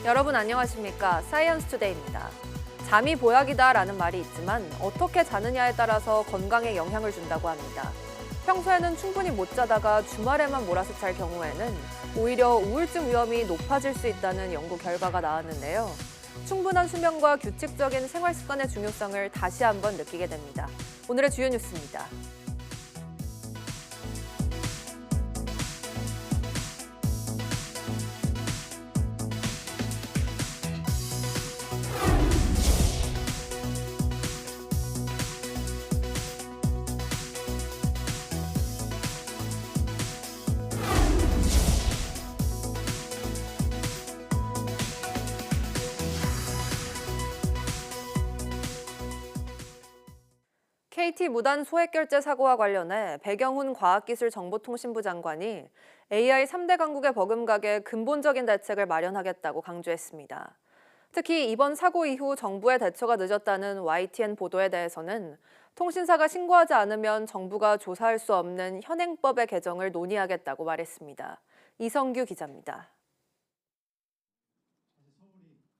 여러분 안녕하십니까? 사이언스 투데이입니다. 잠이 보약이다라는 말이 있지만 어떻게 자느냐에 따라서 건강에 영향을 준다고 합니다. 평소에는 충분히 못 자다가 주말에만 몰아서 잘 경우에는 오히려 우울증 위험이 높아질 수 있다는 연구 결과가 나왔는데요. 충분한 수면과 규칙적인 생활 습관의 중요성을 다시 한번 느끼게 됩니다. 오늘의 주요 뉴스입니다. KT 무단 소액결제 사고와 관련해 배경훈 과학기술정보통신부 장관이 AI 3대 강국의 버금가게 근본적인 대책을 마련하겠다고 강조했습니다. 특히 이번 사고 이후 정부의 대처가 늦었다는 YTN 보도에 대해서는 통신사가 신고하지 않으면 정부가 조사할 수 없는 현행법의 개정을 논의하겠다고 말했습니다. 이성규 기자입니다.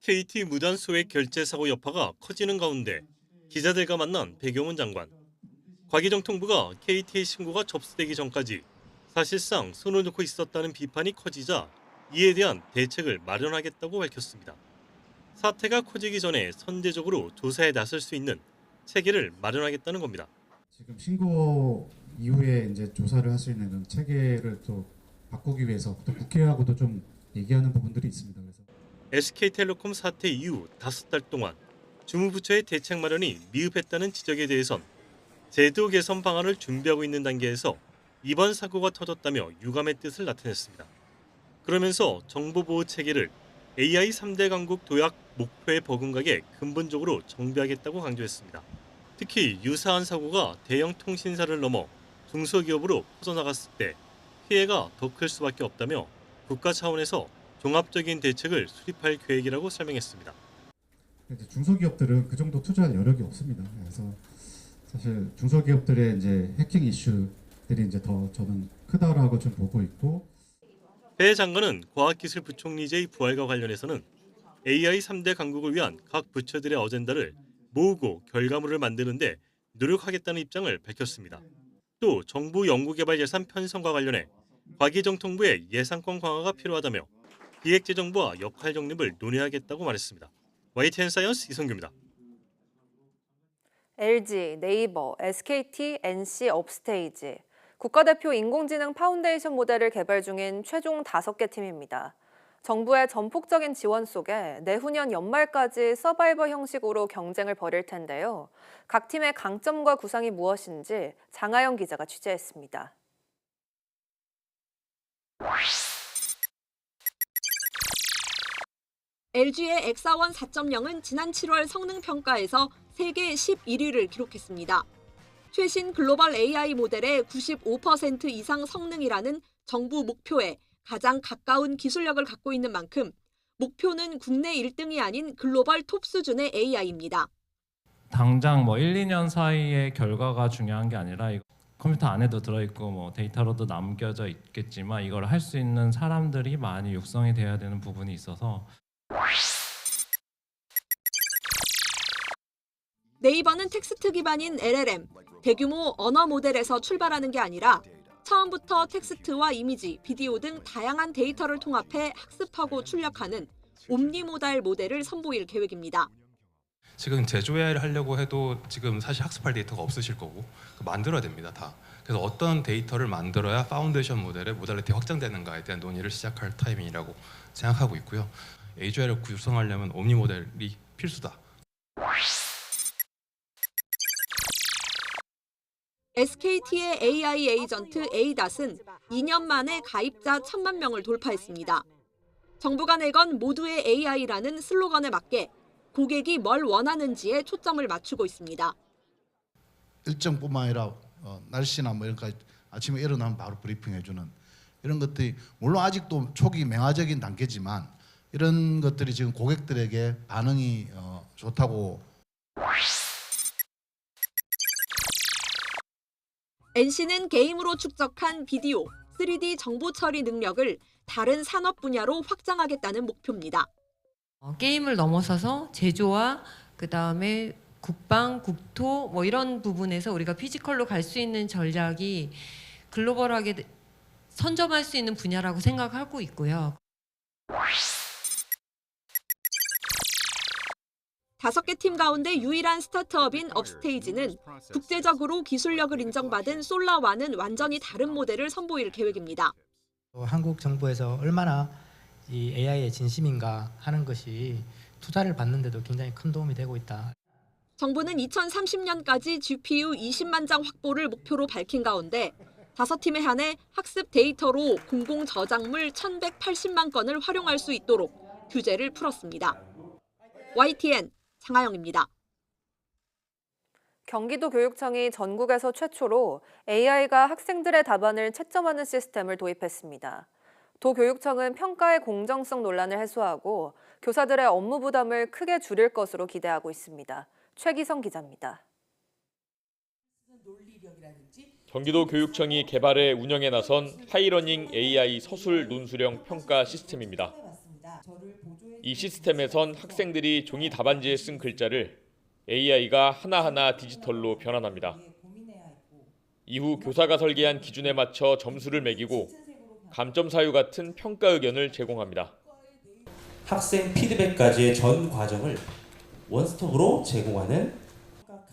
KT 무단 소액 결제 사고 여파가 커지는 가운데 기자들과 만난 배경훈 장관. 과기정통부가 KT의 신고가 접수되기 전까지 사실상 손을 놓고 있었다는 비판이 커지자 이에 대한 대책을 마련하겠다고 밝혔습니다. 사태가 커지기 전에 선제적으로 조사에 나설 수 있는 체계를 마련하겠다는 겁니다. 지금 신고 이후에 이제 조사를 할 수 있는 그런 체계를 또 바꾸기 위해서 또 국회하고도 좀 얘기하는 부분들이 있습니다. 그래서 SK텔레콤 사태 이후 5달 동안 주무부처의 대책 마련이 미흡했다는 지적에 대해선 제도 개선 방안을 준비하고 있는 단계에서 이번 사고가 터졌다며 유감의 뜻을 나타냈습니다. 그러면서 정보보호 체계를 AI 3대 강국 도약 목표에 버금가게 근본적으로 정비하겠다고 강조했습니다. 특히 유사한 사고가 대형 통신사를 넘어 중소기업으로 퍼져나갔을 때 피해가 더 클 수밖에 없다며 국가 차원에서 종합적인 대책을 수립할 계획이라고 설명했습니다. 중소기업들은 그 정도 투자할 여력이 없습니다. 그래서 사실 중소기업들의 이제 해킹 이슈들이 이제 더 저는 크다라고 좀 보고 있고. 배 장관은 과학기술부총리제의 부활과 관련해서는 AI 3대 강국을 위한 각 부처들의 어젠다를 모으고 결과물을 만드는데 노력하겠다는 입장을 밝혔습니다. 또 정부 연구개발 예산 편성과 관련해 과기정통부의 예산권 강화가 필요하다며 기획재정부와 역할 정립을 논의하겠다고 말했습니다. YTN 사이언스 이성규입니다. LG, 네이버, SKT, NC, 업스테이지, 국가대표 인공지능 파운데이션 모델을 개발 중인 최종 5개 팀입니다. 정부의 전폭적인 지원 속에 내후년 연말까지 서바이벌 형식으로 경쟁을 벌일 텐데요. 각 팀의 강점과 구상이 무엇인지 장하영 기자가 취재했습니다. LG의 엑사원 4.0은 지난 7월 성능평가에서 세계 11위를 기록했습니다. 최신 글로벌 AI 모델의 95% 이상 성능이라는 정부 목표에 가장 가까운 기술력을 갖고 있는 만큼 목표는 국내 1등이 아닌 글로벌 톱 수준의 AI입니다. 당장 1, 2년 사이의 결과가 중요한 게 아니라 컴퓨터 안에도 들어있고 데이터로도 남겨져 있겠지만 이걸 할 수 있는 사람들이 많이 육성이 돼야 되는 부분이 있어서. 네이버는 텍스트 기반인 LLM, 대규모 언어 모델에서 출발하는 게 아니라 처음부터 텍스트와 이미지, 비디오 등 다양한 데이터를 통합해 학습하고 출력하는 옴니모달 모델을 선보일 계획입니다. 지금 제조 AI를 하려고 해도 지금 사실 학습할 데이터가 없으실 거고 만들어야 됩니다, 다. 그래서 어떤 데이터를 만들어야 파운데이션 모델의 모달리티 확장되는가에 대한 논의를 시작할 타이밍이라고 생각하고 있고요. AGI를 구성하려면 옴니 모델이 필수다. SKT의 AI 에이전트 에이닷은 2년 만에 가입자 1,000만 명을 돌파했습니다. 정부가 내건 모두의 AI라는 슬로건에 맞게 고객이 뭘 원하는지에 초점을 맞추고 있습니다. 일정뿐만 아니라 날씨나 이런 거 아침에 일어나면 바로 브리핑해주는 이런 것들이 물론 아직도 초기 맹화적인 단계지만 이런 것들이 지금 고객들에게 반응이 좋다고. NC는 게임으로 축적한 비디오, 3D 정보 처리 능력을 다른 산업 분야로 확장하겠다는 목표입니다. 게임을 넘어서서 제조와 그다음에 국방, 국토 뭐 이런 부분에서 우리가 피지컬로 갈 수 있는 전략이 글로벌하게 선점할 수 있는 분야라고 생각하고 있고요. 5개 팀 가운데 유일한 스타트업인 업스테이지는 국제적으로 기술력을 인정받은 솔라와는 완전히 다른 모델을 선보일 계획입니다. 한국 정부에서 얼마나 이 AI에 진심인가 하는 것이 투자를 받는데도 굉장히 큰 도움이 되고 있다. 정부는 2030년까지 GPU 20만 장 확보를 목표로 밝힌 가운데 5팀에 한해 학습 데이터로 공공 저작물 1,180만 건을 활용할 수 있도록 규제를 풀었습니다. YTN 장하영입니다. 경기도 교육청이 전국에서 최초로 AI가 학생들의 답안을 채점하는 시스템을 도입했습니다. 도교육청은 평가의 공정성 논란을 해소하고 교사들의 업무 부담을 크게 줄일 것으로 기대하고 있습니다. 최기성 기자입니다. 경기도 교육청이 개발해 운영에 나선 하이러닝 AI 서술 논술형 평가 시스템입니다. 이 시스템에선 학생들이 종이 답안지에 쓴 글자를 AI가 하나하나 디지털로 변환합니다. 이후 교사가 설계한 기준에 맞춰 점수를 매기고 감점 사유 같은 평가 의견을 제공합니다. 학생 피드백까지의 전 과정을 원스톱으로 제공하는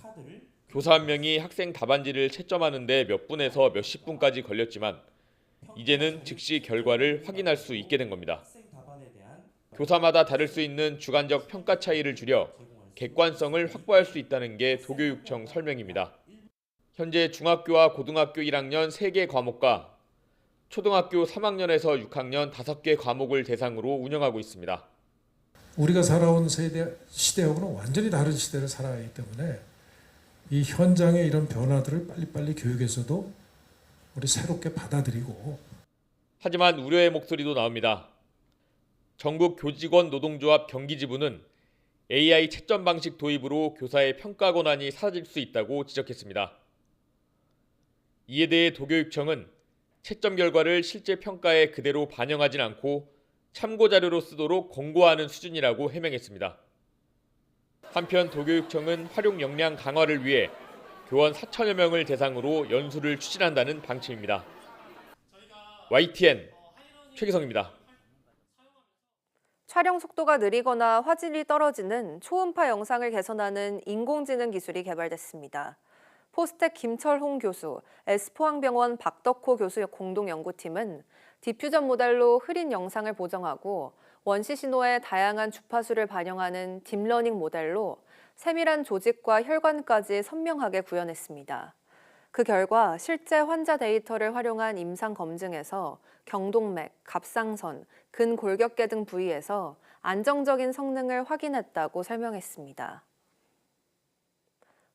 카드를 교사 한 명이 학생 답안지를 채점하는 데 몇 분에서 몇십 분까지 걸렸지만 이제는 즉시 결과를 확인할 수 있게 된 겁니다. 교사마다 다를 수 있는 주관적 평가 차이를 줄여 객관성을 확보할 수 있다는 게 도교육청 설명입니다. 현재 중학교와 고등학교 1학년 3개 과목과 초등학교 3학년에서 6학년 5개 과목을 대상으로 운영하고 있습니다. 우리가 살아온 시대하고는 완전히 다른 시대를 살아가기 때문에 이 현장의 이런 변화들을 빨리빨리 교육에서도 우리 새롭게 받아들이고. 하지만 우려의 목소리도 나옵니다. 전국 교직원 노동조합 경기지부는 AI 채점 방식 도입으로 교사의 평가 권한이 사라질 수 있다고 지적했습니다. 이에 대해 도교육청은 채점 결과를 실제 평가에 그대로 반영하진 않고 참고 자료로 쓰도록 권고하는 수준이라고 해명했습니다. 한편 도교육청은 활용 역량 강화를 위해 교원 4천여 명을 대상으로 연수를 추진한다는 방침입니다. YTN 최기성입니다. 촬영 속도가 느리거나 화질이 떨어지는 초음파 영상을 개선하는 인공지능 기술이 개발됐습니다. 포스텍 김철홍 교수, S포항병원 박덕호 교수 공동 연구팀은 디퓨전 모델로 흐린 영상을 보정하고 원시 신호의 다양한 주파수를 반영하는 딥러닝 모델로 세밀한 조직과 혈관까지 선명하게 구현했습니다. 그 결과 실제 환자 데이터를 활용한 임상 검증에서 경동맥, 갑상선, 근골격계 등 부위에서 안정적인 성능을 확인했다고 설명했습니다.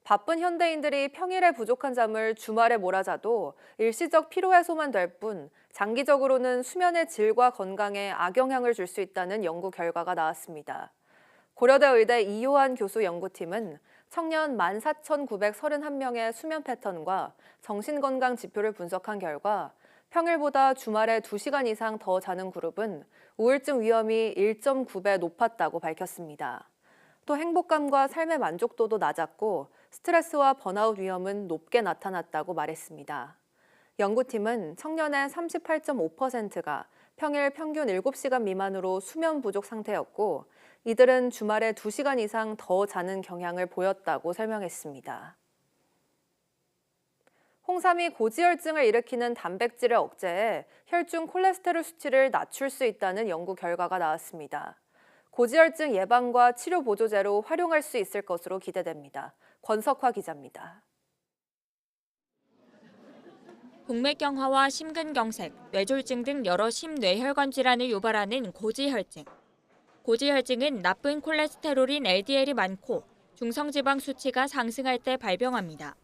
바쁜 현대인들이 평일에 부족한 잠을 주말에 몰아자도 일시적 피로 해소만 될 뿐 장기적으로는 수면의 질과 건강에 악영향을 줄 수 있다는 연구 결과가 나왔습니다. 고려대 의대 이효한 교수 연구팀은 청년 14,931명의 수면 패턴과 정신건강 지표를 분석한 결과 평일보다 주말에 2시간 이상 더 자는 그룹은 우울증 위험이 1.9배 높았다고 밝혔습니다. 또 행복감과 삶의 만족도도 낮았고 스트레스와 번아웃 위험은 높게 나타났다고 말했습니다. 연구팀은 청년의 38.5%가 평일 평균 7시간 미만으로 수면 부족 상태였고 이들은 주말에 2시간 이상 더 자는 경향을 보였다고 설명했습니다. 홍삼이 고지혈증을 일으키는 단백질을 억제해 혈중 콜레스테롤 수치를 낮출 수 있다는 연구 결과가 나왔습니다. 고지혈증 예방과 치료 보조제로 활용할 수 있을 것으로 기대됩니다. 권석화 기자입니다. 동맥경화와 심근경색, 뇌졸중 등 여러 심뇌혈관 질환을 유발하는 고지혈증. 고지혈증은 나쁜 콜레스테롤인 LDL이 많고 중성지방 수치가 상승할 때 발병합니다.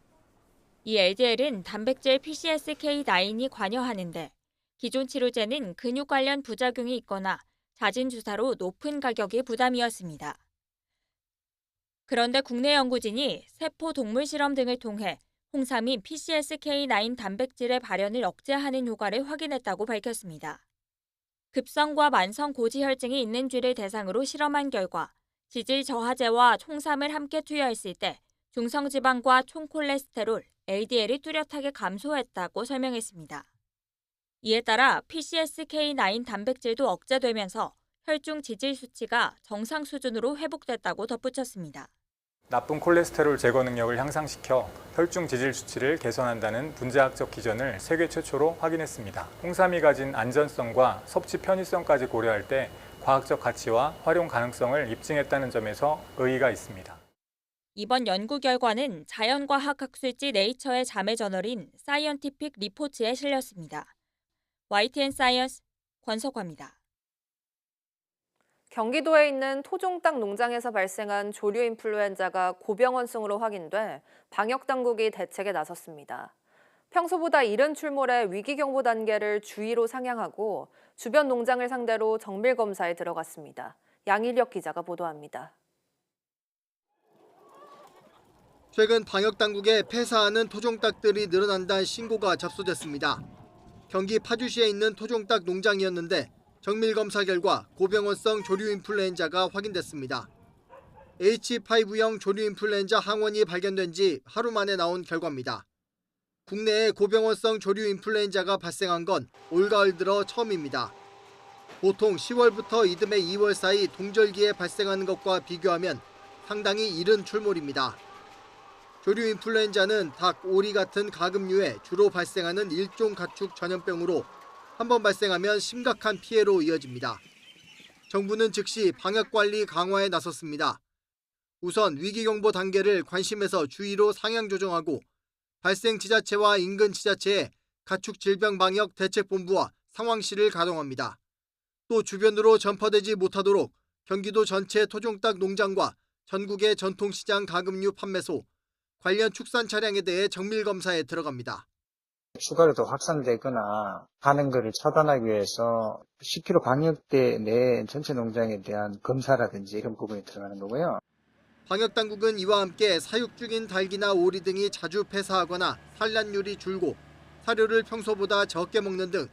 이 LDL은 단백질 PCSK9이 관여하는데 기존 치료제는 근육 관련 부작용이 있거나 자진 주사로 높은 가격이 부담이었습니다. 그런데 국내 연구진이 세포 동물 실험 등을 통해 홍삼이 PCSK9 단백질의 발현을 억제하는 효과를 확인했다고 밝혔습니다. 급성과 만성 고지혈증이 있는 쥐를 대상으로 실험한 결과 지질 저하제와 홍삼을 함께 투여했을 때 중성지방과 총콜레스테롤, LDL이 뚜렷하게 감소했다고 설명했습니다. 이에 따라 PCSK9 단백질도 억제되면서 혈중 지질 수치가 정상 수준으로 회복됐다고 덧붙였습니다. 나쁜 콜레스테롤 제거 능력을 향상시켜 혈중 지질 수치를 개선한다는 분자학적 기전을 세계 최초로 확인했습니다. 홍삼이 가진 안전성과 섭취 편의성까지 고려할 때 과학적 가치와 활용 가능성을 입증했다는 점에서 의의가 있습니다. 이번 연구 결과는 자연과학 학술지 네이처의 자매 저널인 사이언티픽 리포츠에 실렸습니다. YTN 사이언스 권석화입니다. 경기도에 있는 토종닭 농장에서 발생한 조류 인플루엔자가 고병원성으로 확인돼 방역당국이 대책에 나섰습니다. 평소보다 이른 출몰에 위기경보 단계를 주의로 상향하고 주변 농장을 상대로 정밀검사에 들어갔습니다. 양일혁 기자가 보도합니다. 최근 방역당국에 폐사하는 토종닭들이 늘어난다는 신고가 접수됐습니다. 경기 파주시에 있는 토종닭 농장이었는데 정밀검사 결과 고병원성 조류 인플루엔자가 확인됐습니다. H5형 조류 인플루엔자 항원이 발견된 지 하루 만에 나온 결과입니다. 국내에 고병원성 조류 인플루엔자가 발생한 건 올가을 들어 처음입니다. 보통 10월부터 이듬해 2월 사이 동절기에 발생하는 것과 비교하면 상당히 이른 출몰입니다. 조류 인플루엔자는 닭, 오리 같은 가금류에 주로 발생하는 일종 가축 전염병으로 한번 발생하면 심각한 피해로 이어집니다. 정부는 즉시 방역관리 강화에 나섰습니다. 우선 위기경보 단계를 관심에서 주의로 상향 조정하고 발생 지자체와 인근 지자체에 가축질병방역 대책본부와 상황실을 가동합니다. 또 주변으로 전파되지 못하도록 경기도 전체 토종닭 농장과 전국의 전통시장 가금류 판매소, 관련 축산 차량에 대해 정밀검사에 들어갑니다. 추가로 더 확산되거나 하는 것을 차단하기 위해서 10km 방역대 내 전체 농장에 대한 검사라든지 이런 부분이 들어가는 거고요. 방역당국은 이와 함께 사육 중인 닭이나 오리 등이 자주 폐사하거나 산란율이 줄고 사료를 평소보다 적게 먹는 등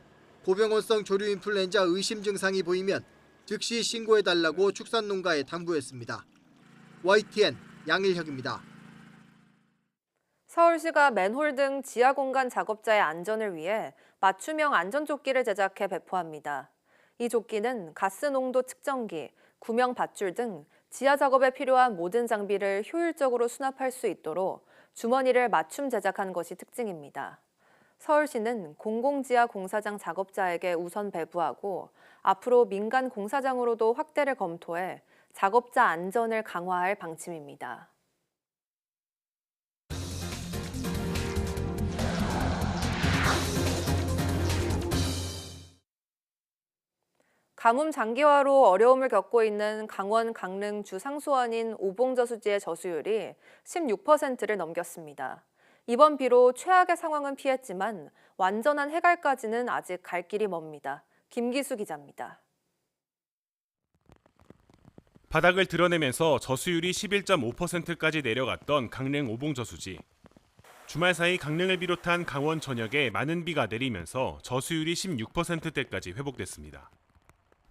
고병원성 조류 인플루엔자 의심 증상이 보이면 즉시 신고해달라고 축산농가에 당부했습니다. YTN 양일혁입니다. 서울시가 맨홀 등 지하 공간 작업자의 안전을 위해 맞춤형 안전조끼를 제작해 배포합니다. 이 조끼는 가스 농도 측정기, 구명 밧줄 등 지하 작업에 필요한 모든 장비를 효율적으로 수납할 수 있도록 주머니를 맞춤 제작한 것이 특징입니다. 서울시는 공공지하 공사장 작업자에게 우선 배부하고 앞으로 민간 공사장으로도 확대를 검토해 작업자 안전을 강화할 방침입니다. 가뭄 장기화로 어려움을 겪고 있는 강원 강릉 주 상수원인 오봉저수지의 저수율이 16%를 넘겼습니다. 이번 비로 최악의 상황은 피했지만 완전한 해갈까지는 아직 갈 길이 멉니다. 김기수 기자입니다. 바닥을 드러내면서 저수율이 11.5%까지 내려갔던 강릉 오봉저수지. 주말 사이 강릉을 비롯한 강원 전역에 많은 비가 내리면서 저수율이 16%대까지 회복됐습니다.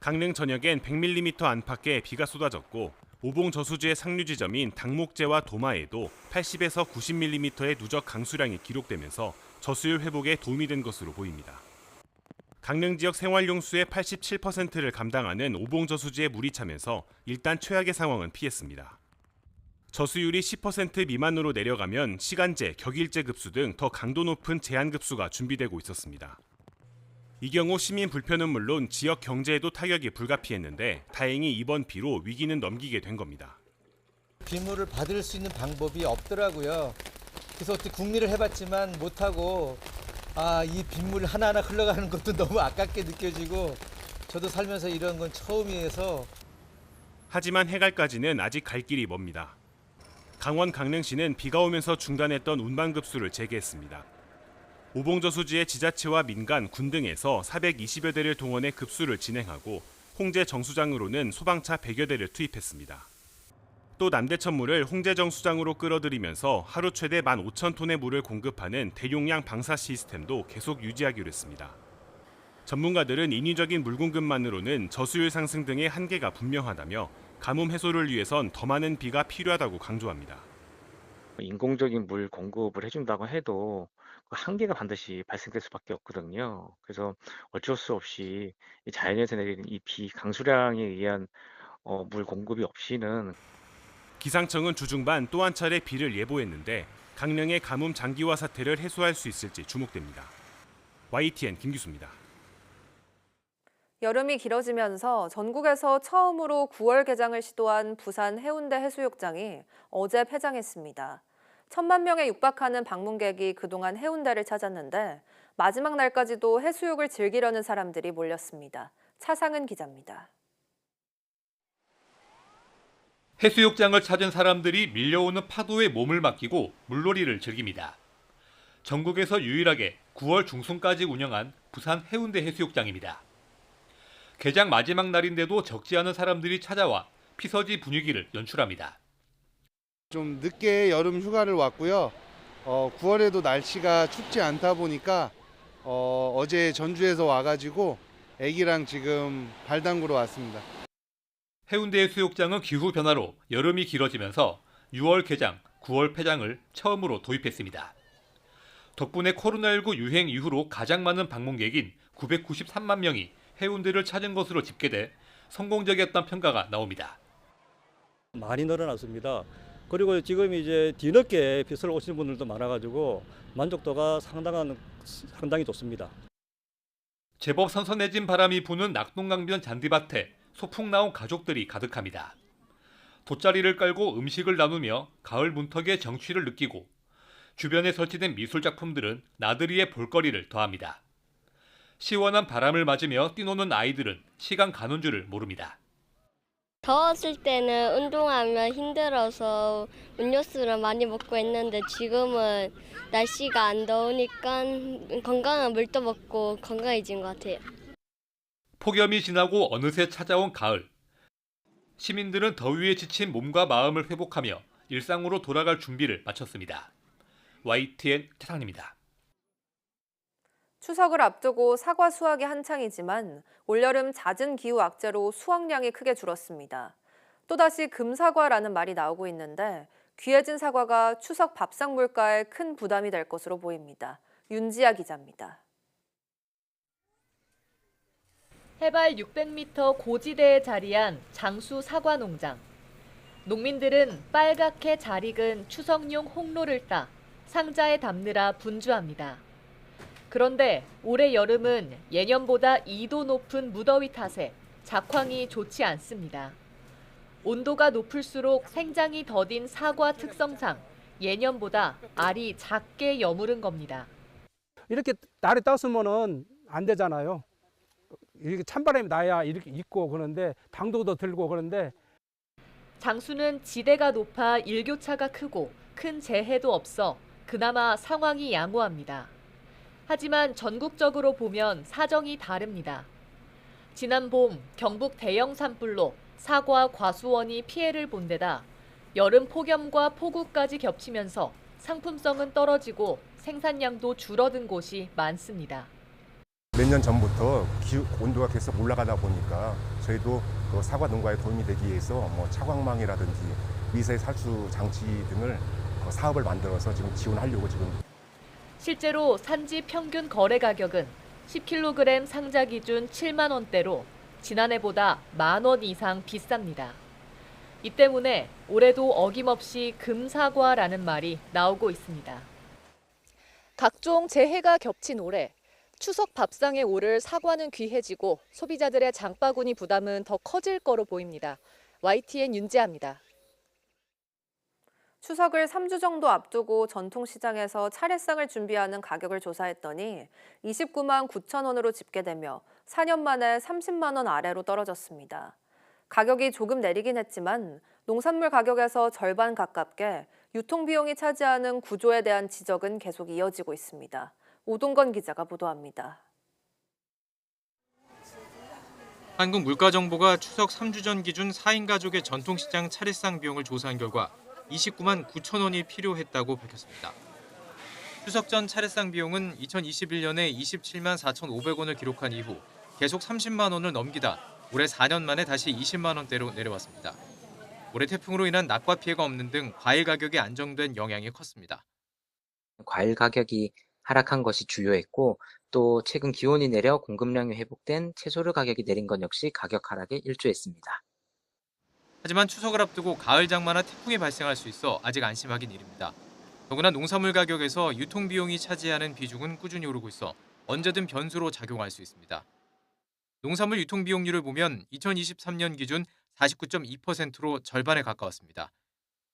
강릉 전역엔 100mm 안팎의 비가 쏟아졌고 오봉 저수지의 상류 지점인 당목제와 도마에도 80에서 90mm의 누적 강수량이 기록되면서 저수율 회복에 도움이 된 것으로 보입니다. 강릉 지역 생활용수의 87%를 감당하는 오봉 저수지에 물이 차면서 일단 최악의 상황은 피했습니다. 저수율이 10% 미만으로 내려가면 시간제, 격일제 급수 등 더 강도 높은 제한 급수가 준비되고 있었습니다. 이 경우 시민 불편은 물론 지역 경제에도 타격이 불가피했는데 다행히 이번 비로 위기는 넘기게 된 겁니다. 빗물을 받을 수 있는 방법이 없더라고요. 그래서 어떻게 궁리를 해봤지만 못하고 이 빗물 하나하나 흘러가는 것도 너무 아깝게 느껴지고 저도 살면서 이런 건 처음이어서. 하지만 해갈까지는 아직 갈 길이 멉니다. 강원 강릉시는 비가 오면서 중단했던 운반급수를 재개했습니다. 오봉저수지의 지자체와 민간, 군 등에서 420여 대를 동원해 급수를 진행하고 홍제 정수장으로는 소방차 100여 대를 투입했습니다. 또 남대천물을 홍제 정수장으로 끌어들이면서 하루 최대 15,000톤의 물을 공급하는 대용량 방사 시스템도 계속 유지하기로 했습니다. 전문가들은 인위적인 물 공급만으로는 저수율 상승 등의 한계가 분명하다며 가뭄 해소를 위해선 더 많은 비가 필요하다고 강조합니다. 인공적인 물 공급을 해준다고 해도 그 한계가 반드시 발생될 수밖에 없거든요. 그래서 어쩔 수 없이 이 자연에서 내리는 이 비 강수량에 의한 물 공급이 없이는 기상청은 주중반 또 한 차례 비를 예보했는데 강릉의 가뭄 장기화 사태를 해소할 수 있을지 주목됩니다. YTN 김기수입니다. 여름이 길어지면서 전국에서 처음으로 9월 개장을 시도한 부산 해운대 해수욕장이 어제 폐장했습니다. 1,000만 명에 육박하는 방문객이 그동안 해운대를 찾았는데 마지막 날까지도 해수욕을 즐기려는 사람들이 몰렸습니다. 차상은 기자입니다. 해수욕장을 찾은 사람들이 밀려오는 파도에 몸을 맡기고 물놀이를 즐깁니다. 전국에서 유일하게 9월 중순까지 운영한 부산 해운대 해수욕장입니다. 개장 마지막 날인데도 적지 않은 사람들이 찾아와 피서지 분위기를 연출합니다. 좀 늦게 여름 휴가를 왔고요. 9월에도 날씨가 춥지 않다 보니까 어제 전주에서 와가지고 애기랑 지금 발 담그러 왔습니다. 해운대 해수욕장은 기후 변화로 여름이 길어지면서 6월 개장, 9월 폐장을 처음으로 도입했습니다. 덕분에 코로나19 유행 이후로 가장 많은 방문객인 993만 명이 해운대를 찾은 것으로 집계돼 성공적이었다는 평가가 나옵니다. 많이 늘어났습니다. 그리고 지금 이제 뒤늦게 빚을 오시는 분들도 많아가지고 만족도가 상당히 좋습니다. 제법 선선해진 바람이 부는 낙동강변 잔디밭에 소풍 나온 가족들이 가득합니다. 돗자리를 깔고 음식을 나누며 가을 문턱의 정취를 느끼고 주변에 설치된 미술 작품들은 나들이의 볼거리를 더합니다. 시원한 바람을 맞으며 뛰노는 아이들은 시간 가는 줄을 모릅니다. 더웠을 때는 운동하면 힘들어서 음료수를 많이 먹고 했는데 지금은 날씨가 안 더우니까 건강한 물도 먹고 건강해진 것 같아요. 폭염이 지나고 어느새 찾아온 가을. 시민들은 더위에 지친 몸과 마음을 회복하며 일상으로 돌아갈 준비를 마쳤습니다. YTN 차상입니다. 추석을 앞두고 사과 수확이 한창이지만 올여름 잦은 기후 악재로 수확량이 크게 줄었습니다. 또다시 금사과라는 말이 나오고 있는데 귀해진 사과가 추석 밥상 물가에 큰 부담이 될 것으로 보입니다. 윤지아 기자입니다. 해발 600m 고지대에 자리한 장수 사과 농장. 농민들은 빨갛게 잘 익은 추석용 홍로를 따 상자에 담느라 분주합니다. 그런데 올해 여름은 예년보다 2도 높은 무더위 탓에 작황이 좋지 않습니다. 온도가 높을수록 생장이 더딘 사과 특성상 예년보다 알이 작게 여무른 겁니다. 이렇게 날이 떴으면은 안 되잖아요. 이렇게 찬바람이 나야 이렇게 익고 그런데 당도도 들고 그런데 장수는 지대가 높아 일교차가 크고 큰 재해도 없어 그나마 상황이 양호합니다. 하지만 전국적으로 보면 사정이 다릅니다. 지난 봄 경북 대형 산불로 사과 과수원이 피해를 본 데다 여름 폭염과 폭우까지 겹치면서 상품성은 떨어지고 생산량도 줄어든 곳이 많습니다. 몇 년 전부터 온도가 계속 올라가다 보니까 저희도 사과 농가에 도움이 되기 위해서 차광망이라든지 미세 살수 장치 등을 사업을 만들어서 지금 지원하려고 지금. 실제로 산지 평균 거래 가격은 10kg 상자 기준 7만 원대로 지난해보다 10,000원 이상 비쌉니다. 이 때문에 올해도 어김없이 금사과라는 말이 나오고 있습니다. 각종 재해가 겹친 올해 추석 밥상에 오를 사과는 귀해지고 소비자들의 장바구니 부담은 더 커질 거로 보입니다. YTN 윤지아입니다. 추석을 3주 정도 앞두고 전통시장에서 차례상을 준비하는 가격을 조사했더니 29만 9천 원으로 집계되며 4년 만에 30만 원 아래로 떨어졌습니다. 가격이 조금 내리긴 했지만 농산물 가격에서 절반 가깝게 유통비용이 차지하는 구조에 대한 지적은 계속 이어지고 있습니다. 오동건 기자가 보도합니다. 한국물가정보가 추석 3주 전 기준 4인 가족의 전통시장 차례상 비용을 조사한 결과 29만 9천 원이 필요했다고 밝혔습니다. 추석 전 차례상 비용은 2021년에 27만 4,500원을 기록한 이후 계속 30만 원을 넘기다 올해 4년 만에 다시 20만 원대로 내려왔습니다. 올해 태풍으로 인한 낙과 피해가 없는 등 과일 가격이 안정된 영향이 컸습니다. 과일 가격이 하락한 것이 주요했고 또 최근 기온이 내려 공급량이 회복된 채소류 가격이 내린 것 역시 가격 하락에 일조했습니다. 하지만 추석을 앞두고 가을 장마나 태풍이 발생할 수 있어 아직 안심하긴 이릅니다. 더구나 농산물 가격에서 유통비용이 차지하는 비중은 꾸준히 오르고 있어 언제든 변수로 작용할 수 있습니다. 농산물 유통비용률을 보면 2023년 기준 49.2%로 절반에 가까웠습니다.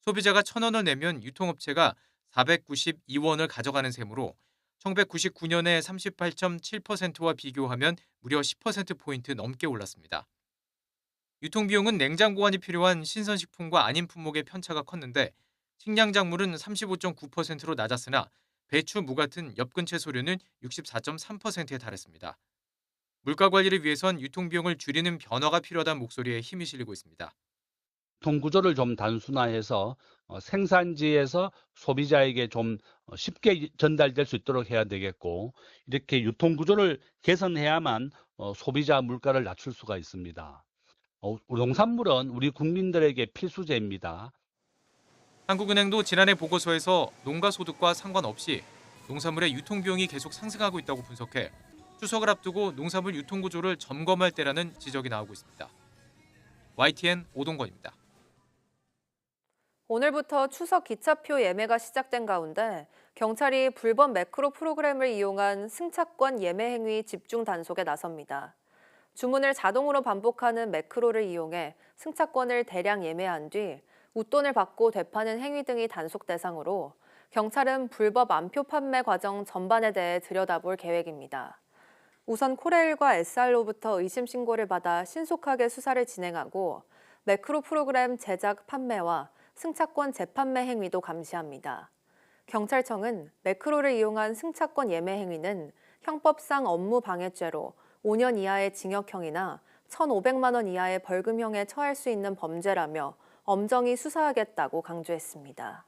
소비자가 1,000원을 내면 유통업체가 492원을 가져가는 셈으로 1999년의 38.7%와 비교하면 무려 10%포인트 넘게 올랐습니다. 유통비용은 냉장 보관이 필요한 신선식품과 아닌 품목의 편차가 컸는데 식량작물은 35.9%로 낮았으나 배추, 무 같은 엽근 채소류는 64.3%에 달했습니다. 물가 관리를 위해선 유통비용을 줄이는 변화가 필요하다는 목소리에 힘이 실리고 있습니다. 유통구조를 좀 단순화해서 생산지에서 소비자에게 좀 쉽게 전달될 수 있도록 해야 되겠고 이렇게 유통구조를 개선해야만 소비자 물가를 낮출 수가 있습니다. 농산물은 우리 국민들에게 필수재입니다. 한국은행도 지난해 보고서에서 농가 소득과 상관없이 농산물의 유통비용이 계속 상승하고 있다고 분석해 추석을 앞두고 농산물 유통구조를 점검할 때라는 지적이 나오고 있습니다. YTN 오동건입니다. 오늘부터 추석 기차표 예매가 시작된 가운데 경찰이 불법 매크로 프로그램을 이용한 승차권 예매 행위 집중 단속에 나섭니다. 주문을 자동으로 반복하는 매크로를 이용해 승차권을 대량 예매한 뒤 웃돈을 받고 되파는 행위 등이 단속 대상으로 경찰은 불법 암표 판매 과정 전반에 대해 들여다볼 계획입니다. 우선 코레일과 SR로부터 의심 신고를 받아 신속하게 수사를 진행하고 매크로 프로그램 제작 판매와 승차권 재판매 행위도 감시합니다. 경찰청은 매크로를 이용한 승차권 예매 행위는 형법상 업무방해죄로 5년 이하의 징역형이나 1,500만 원 이하의 벌금형에 처할 수 있는 범죄라며 엄정히 수사하겠다고 강조했습니다.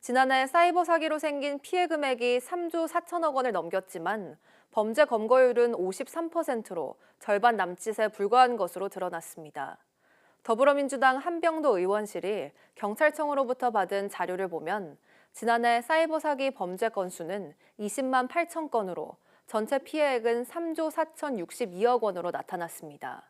지난해 사이버 사기로 생긴 피해 금액이 3조 4천억 원을 넘겼지만 범죄 검거율은 53%로 절반 남짓에 불과한 것으로 드러났습니다. 더불어민주당 한병도 의원실이 경찰청으로부터 받은 자료를 보면 지난해 사이버 사기 범죄 건수는 20만 8천 건으로 전체 피해액은 3조 4,062억 원으로 나타났습니다.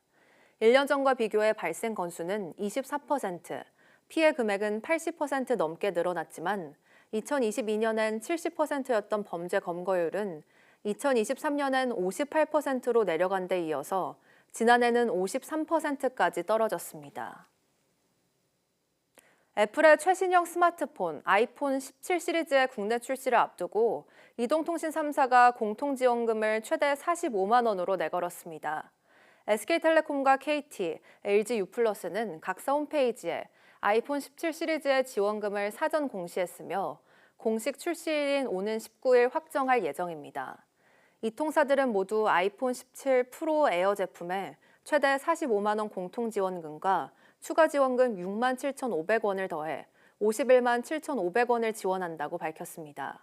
1년 전과 비교해 발생 건수는 24%, 피해 금액은 80% 넘게 늘어났지만 2022년엔 70%였던 범죄 검거율은 2023년엔 58%로 내려간 데 이어서 지난해는 53%까지 떨어졌습니다. 애플의 최신형 스마트폰 아이폰 17 시리즈의 국내 출시를 앞두고 이동통신 3사가 공통지원금을 최대 45만 원으로 내걸었습니다. SK텔레콤과 KT, LG유플러스는 각사 홈페이지에 아이폰 17 시리즈의 지원금을 사전 공시했으며 공식 출시일인 오는 19일 확정할 예정입니다. 이 통사들은 모두 아이폰 17 프로 에어 제품에 최대 45만 원 공통지원금과 추가 지원금 6만 7,500원을 더해 51만 7,500원을 지원한다고 밝혔습니다.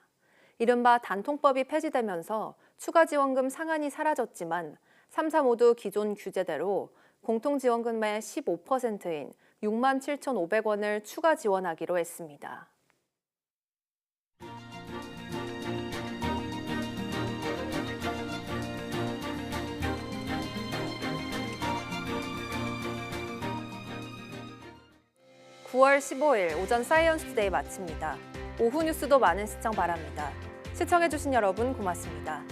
이른바 단통법이 폐지되면서 추가 지원금 상한이 사라졌지만 3사 모두 기존 규제대로 공통지원금의 15%인 6만 7,500원을 추가 지원하기로 했습니다. (9월 15일) 오전 사이언스 투데이 마칩니다. 오후 뉴스도 많은 시청 바랍니다. 시청해주신 여러분 고맙습니다.